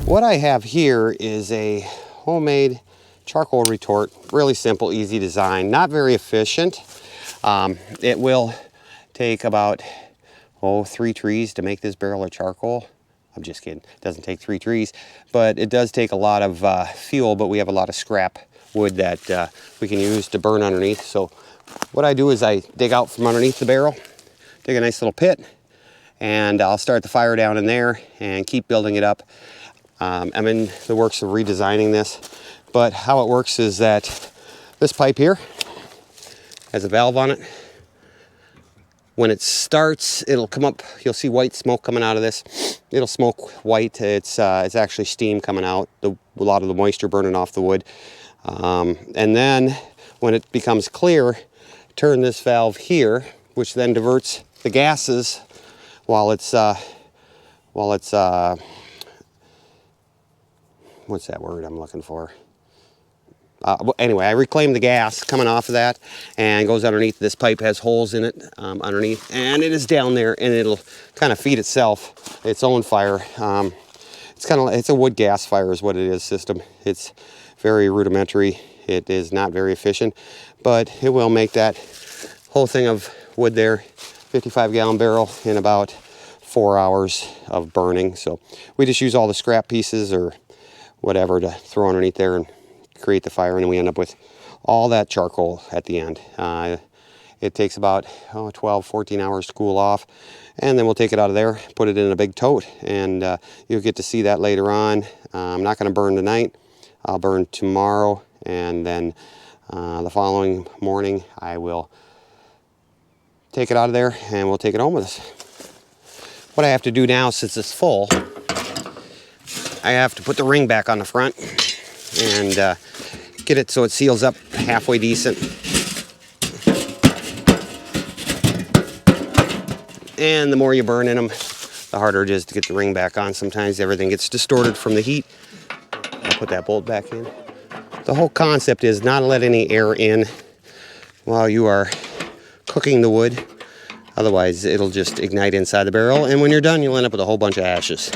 What I have here is a homemade charcoal retort. Really simple, easy design, not very efficient. It will take about 3 trees to make this barrel of charcoal. I'm just kidding, it doesn't take 3 trees, but it does take a lot of fuel, but we have a lot of scrap wood that we can use to burn underneath. So what I do is I dig out from underneath the barrel, dig a nice little pit, and I'll start the fire down in there and keep building it up. I'm in the works of redesigning this, but how it works is that this pipe here has a valve on it. When it starts, it'll come up, you'll see white smoke coming out of this. It'll smoke white, it's actually steam coming out, a lot of the moisture burning off the wood. And then when it becomes clear, turn this valve here, which then diverts the gases while it's what's that word I'm looking for? Anyway, I reclaim the gas coming off of that and goes underneath. This pipe has holes in it underneath, and it is down there, and it'll kind of feed itself its own fire. It's a wood gas fire is what it is system. It's very rudimentary. It is not very efficient, but it will make that whole thing of wood there, 55-gallon barrel, in about 4 hours of burning. So we just use all the scrap pieces or whatever to throw underneath there and create the fire, and then we end up with all that charcoal at the end. It takes about 12-14 hours to cool off, and then we'll take it out of there, put it in a big tote, and you'll get to see that later on. I'm not going to burn tonight. I'll burn tomorrow, and then the following morning I will take it out of there and we'll take it home with us. What I have to do now, since it's full, I have to put the ring back on the front and get it so it seals up halfway decent. And the more you burn in them, the harder it is to get the ring back on. Sometimes everything gets distorted from the heat. I'll put that bolt back in. The whole concept is not to let any air in while you are cooking the wood. Otherwise, it'll just ignite inside the barrel, and when you're done, you'll end up with a whole bunch of ashes.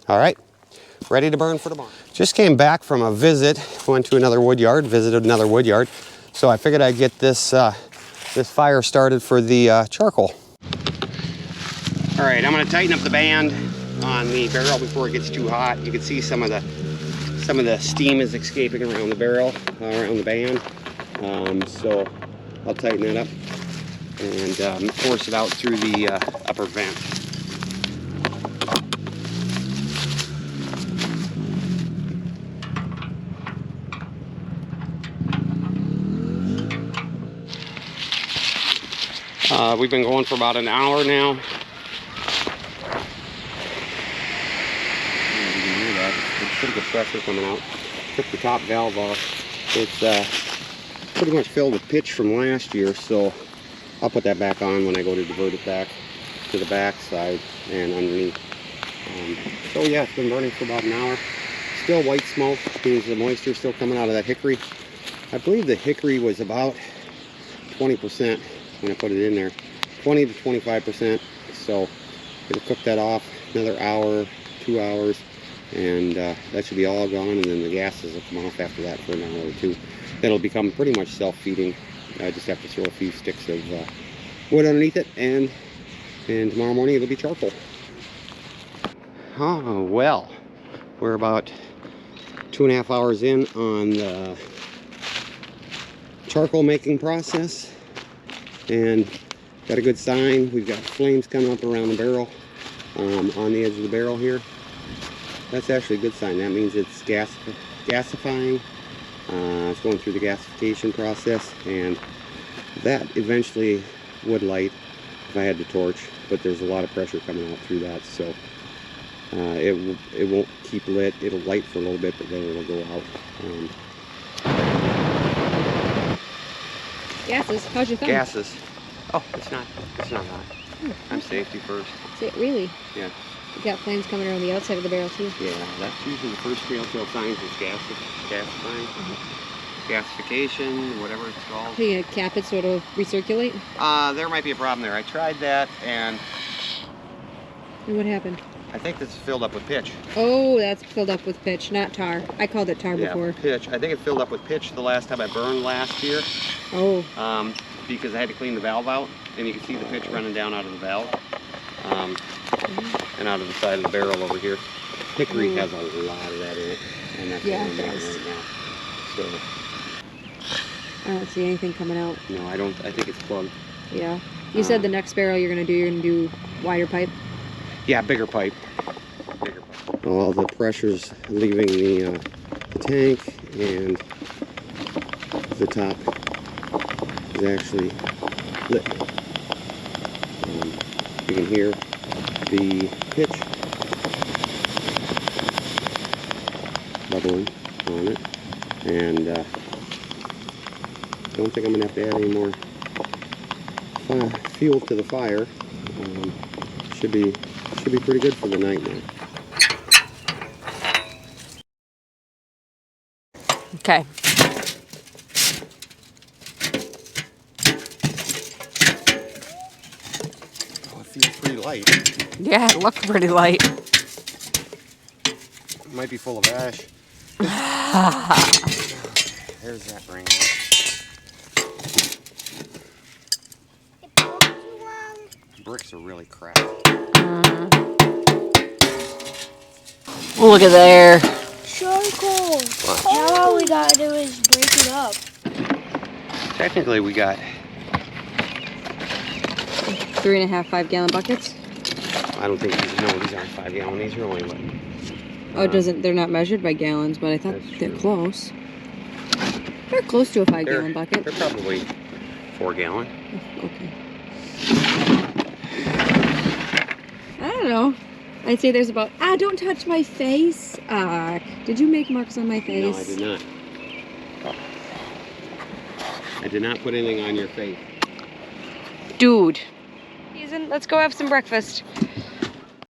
All right, ready to burn for tomorrow. Just came back from a visit, went to another wood yard, visited another wood yard. So I figured I'd get this fire started for the charcoal. All right, I'm gonna tighten up the band on the barrel before it gets too hot. You can see some of the steam is escaping around the barrel, around the band. So I'll tighten that up and force it out through the upper vent. We've been going for about an hour now. You can hear that. It's pretty good pressure coming out. Took the top valve off. It's pretty much filled with pitch from last year, so I'll put that back on when I go to divert it back to the back side and underneath. So yeah, it's been burning for about an hour. Still white smoke, means the moisture is still coming out of that hickory. I believe the hickory was about 20% when I put it in there, 20 to 25%. So it'll cook that off another hour, 2 hours, and that should be all gone, and then the gases will come off after that for an hour or two. It'll become pretty much self-feeding. I just have to throw a few sticks of wood underneath it, and tomorrow morning it'll be charcoal. Oh, well, we're about 2.5 hours in on the charcoal making process, and got a good sign. We've got flames coming up around the barrel, on the edge of the barrel here. That's actually a good sign. That means it's gasifying. It's going through the gasification process, and that eventually would light if I had to torch, but there's a lot of pressure coming out through that, so it won't keep lit. It'll light for a little bit, but then it'll go out. Gases. How's your thumb? Gases. Oh, it's not hot. I'm safety first. Really? Yeah. You got flames coming around the outside of the barrel too. Yeah, that's usually the first telltale signs is gasifying. Gasification, whatever it's called. Are you gonna cap it so it'll recirculate? There might be a problem there. I tried that, and what happened? I think this is filled up with pitch. Oh, that's filled up with pitch, not tar. I called it tar before. Pitch. I think it filled up with pitch the last time I burned last year. Oh. Because I had to clean the valve out, and you can see the pitch running down out of the valve, and out of the side of the barrel over here. Hickory has a lot of that in it, and that's what I'm doing right now. So I don't see anything coming out. no, I don't. I think it's plugged. Yeah. You said the next barrel you're gonna do wider pipe. Yeah, bigger pipe. All the pressure's leaving the tank, and the top is actually lit. You can hear the pitch bubbling on it, and don't think I'm gonna have to add any more fuel to the fire. Should be pretty good for the night now. Okay. Oh, it feels pretty light. Yeah, it looked pretty light. It might be full of ash. There's that ring. Bricks are really cracked. Look at there. Charcoal. Now all we gotta do is break it up. Technically, we got 3.5 5-gallon buckets. I don't think these aren't 5-gallon. These are only like. They're not measured by gallons, but I thought they're close. They're close to a 5-gallon bucket. They're probably 4-gallon. Okay. I don't know. I'd say there's about, don't touch my face. Did you make marks on my face? No, I did not. I did not put anything on your face. Dude. Let's go have some breakfast.